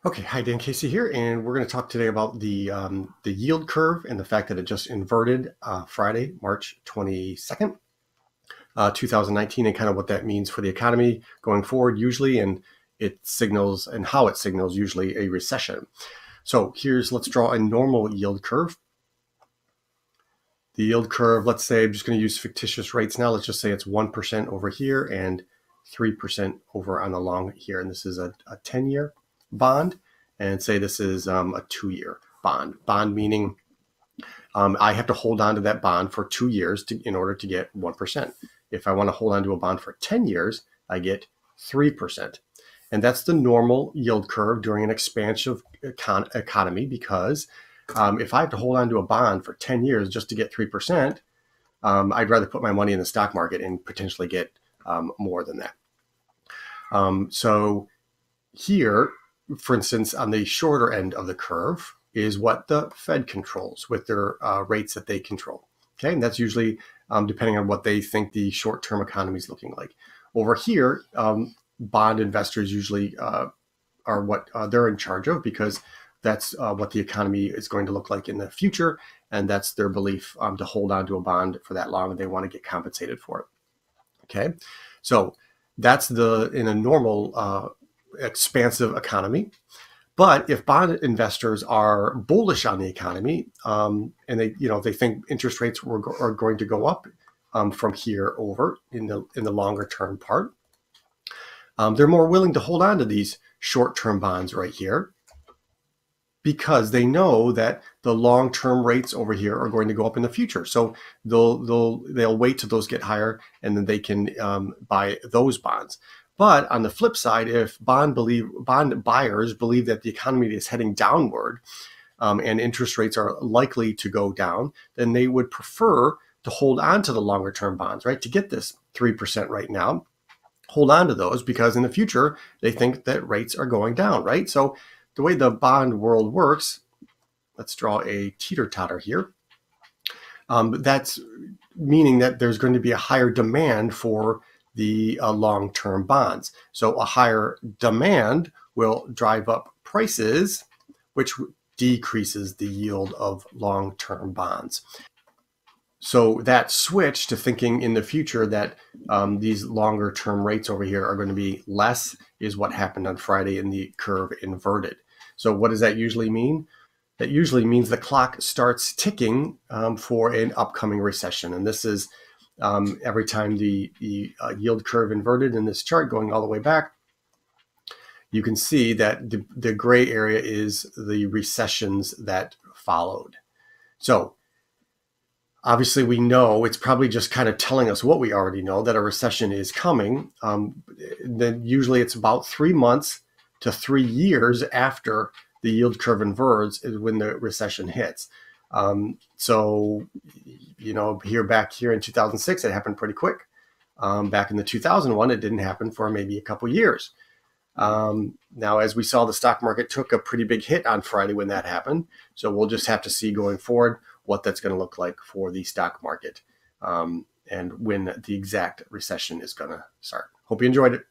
Okay, hi, Dan Casey here, and we're going to talk today about the yield curve and the fact that it just inverted Friday, March 22nd, 2019, and kind of what that means for the economy going forward usually, and it signals and how it signals usually a recession. So let's draw a normal yield curve. The yield curve, let's say I'm just going to use fictitious rates now. Let's just say it's 1% over here and 3% over on the long here, and this is a 10-year bond. And say this is a 2-year bond. Bond meaning I have to hold on to that bond for 2 years in order to get 1%. If I want to hold on to a bond for 10 years, I get 3%. And that's the normal yield curve during an expansive economy because if I have to hold on to a bond for 10 years just to get 3%, I'd rather put my money in the stock market and potentially get more than that. So here, for instance, on the shorter end of the curve is what the Fed controls with their rates that they control. Okay, and that's usually depending on what they think the short-term economy is looking like. Over here, bond investors usually are what they're in charge of because that's what the economy is going to look like in the future, and that's their belief to hold on to a bond for that long, and they want to get compensated for it. Okay, so that's in a normal expansive economy. But if bond investors are bullish on the economy and they think interest rates are going to go up from here over in the longer term part, they're more willing to hold on to these short-term bonds right here because they know that the long-term rates over here are going to go up in the future. So they'll wait till those get higher, and then they can buy those bonds. But on the flip side, if bond buyers believe that the economy is heading downward and interest rates are likely to go down, then they would prefer to hold on to the longer-term bonds, right? To get this 3% right now, hold on to those because in the future they think that rates are going down, right? So the way the bond world works, let's draw a teeter-totter here. That's meaning that there's going to be a higher demand for the long-term bonds. So a higher demand will drive up prices, which decreases the yield of long-term bonds. So that switch to thinking in the future that these longer-term rates over here are going to be less is what happened on Friday in the curve inverted. So what does that usually mean? That usually means the clock starts ticking for an upcoming recession. And this is every time the yield curve inverted in this chart going all the way back, you can see that the gray area is the recessions that followed. So obviously we know it's probably just kind of telling us what we already know, that a recession is coming. Then usually it's about 3 months to 3 years after the yield curve inverts is when the recession hits. So, back here in 2006, it happened pretty quick. Back in the 2001, it didn't happen for maybe a couple years. Now, as we saw, the stock market took a pretty big hit on Friday when that happened. So we'll just have to see going forward what that's going to look like for the stock market and when the exact recession is going to start. Hope you enjoyed it.